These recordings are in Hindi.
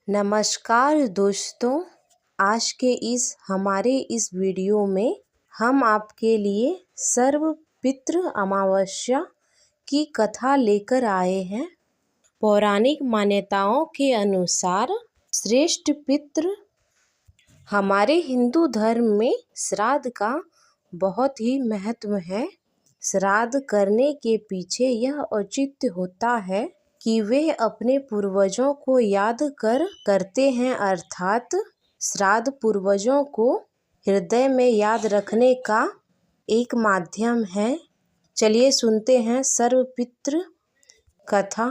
नमस्कार दोस्तों, आज के हमारे इस वीडियो में हम आपके लिए सर्वपितृ अमावस्या की कथा लेकर आए हैं। पौराणिक मान्यताओं के अनुसार श्रेष्ठ पितृ हमारे हिंदू धर्म में श्राद्ध का बहुत ही महत्व है। श्राद्ध करने के पीछे यह औचित्य होता है कि वे अपने पूर्वजों को याद करते हैं, अर्थात श्राद्ध पूर्वजों को हृदय में याद रखने का एक माध्यम है। चलिए सुनते हैं सर्वपितृ कथा,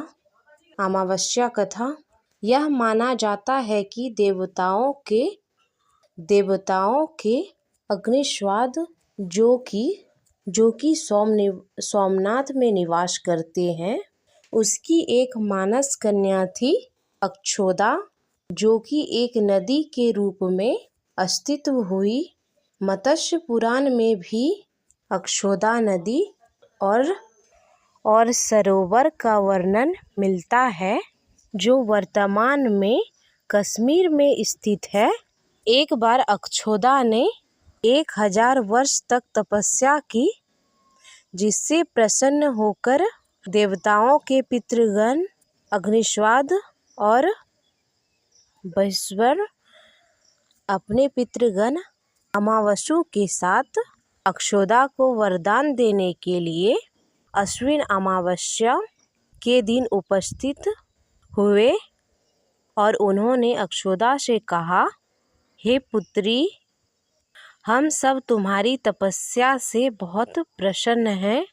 अमावस्या कथा। यह माना जाता है कि देवताओं के अग्निश्वाद जो कि सोमनाथ में निवास करते हैं, उसकी एक मानस कन्या थी अक्षोदा, जो कि एक नदी के रूप में अस्तित्व हुई। मत्स्य पुराण में भी अक्षोदा नदी और सरोवर का वर्णन मिलता है, जो वर्तमान में कश्मीर में स्थित है। एक बार अक्षोदा ने 1000 वर्ष तक तपस्या की, जिससे प्रसन्न होकर देवताओं के पितृगण अग्निश्वाद और वैश्वर अपने पितृगण अमावस्या के साथ अक्षोदा को वरदान देने के लिए अश्विन अमावस्या के दिन उपस्थित हुए और उन्होंने अक्षोदा से कहा, हे पुत्री, हम सब तुम्हारी तपस्या से बहुत प्रसन्न हैं,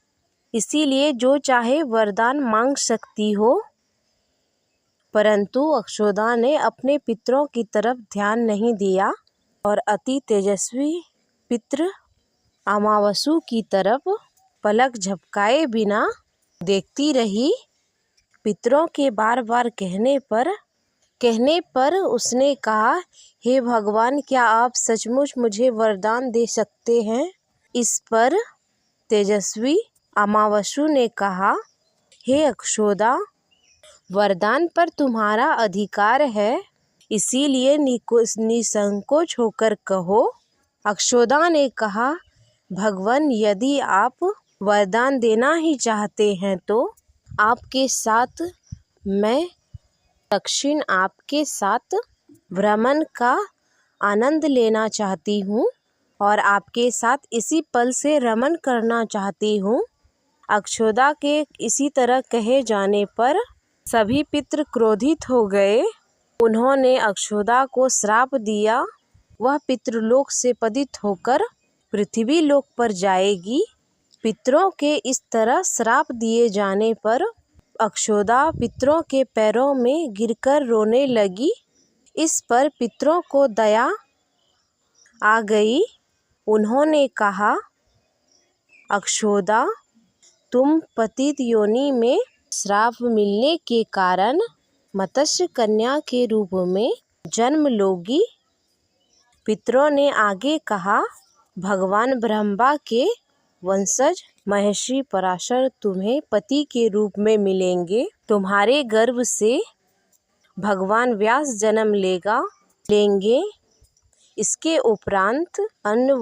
इसीलिए जो चाहे वरदान मांग सकती हो। परंतु अक्षोदा ने अपने पितरों की तरफ ध्यान नहीं दिया और अति तेजस्वी पितृ अमावस्या की तरफ पलक झपकाए बिना देखती रही। पितरों के बार बार कहने पर उसने कहा, हे भगवान, क्या आप सचमुच मुझे वरदान दे सकते हैं? इस पर तेजस्वी अमावस्या ने कहा, हे अक्षोदा, वरदान पर तुम्हारा अधिकार है, इसीलिए निसंकोच होकर कहो। अक्षोदा ने कहा, भगवान, यदि आप वरदान देना ही चाहते हैं तो आपके साथ मैं दक्षिण आपके साथ भ्रमण का आनंद लेना चाहती हूँ और आपके साथ इसी पल से रमण करना चाहती हूँ। अक्षोदा के इसी तरह कहे जाने पर सभी पितृ क्रोधित हो गए। उन्होंने अक्षोदा को श्राप दिया, वह पितृलोक से पतित होकर पृथ्वी लोक पर जाएगी। पितरों के इस तरह श्राप दिए जाने पर अक्षोदा पितरों के पैरों में गिरकर रोने लगी। इस पर पितरों को दया आ गई। उन्होंने कहा, अक्षोदा, तुम पतित योनि में श्राप मिलने के कारण मत्स्य कन्या के रूप में जन्म लोगी। पितरों ने आगे कहा, भगवान ब्रह्मा के वंशज महर्षि पराशर तुम्हें पति के रूप में मिलेंगे। तुम्हारे गर्भ से भगवान व्यास जन्म लेंगे। इसके उपरांत अन्य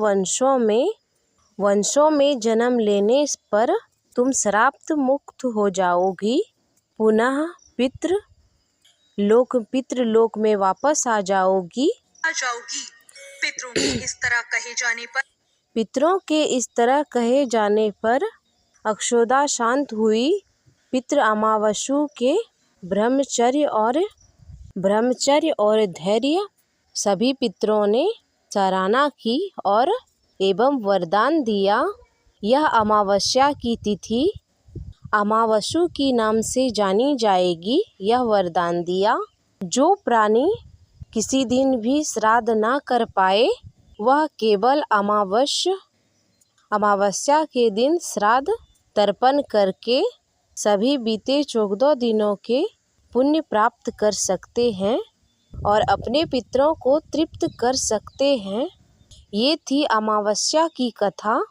वंशों में जन्म लेने पर तुम श्राप मुक्त हो जाओगी, पुनः पितृलोक में वापस आ जाओगी। पितरों के इस तरह कहे जाने पर अक्षोदा शांत हुई। पितृ अमावस्या के ब्रह्मचर्य और धैर्य सभी पितरों ने सराहना की और एवं वरदान दिया। यह अमावस्या की तिथि अमावस्या की नाम से जानी जाएगी। यह वरदान दिया, जो प्राणी किसी दिन भी श्राद्ध न कर पाए, वह केवल अमावस्या के दिन श्राद्ध तर्पण करके सभी बीते 14 दिनों के पुण्य प्राप्त कर सकते हैं और अपने पितरों को तृप्त कर सकते हैं। ये थी अमावस्या की कथा।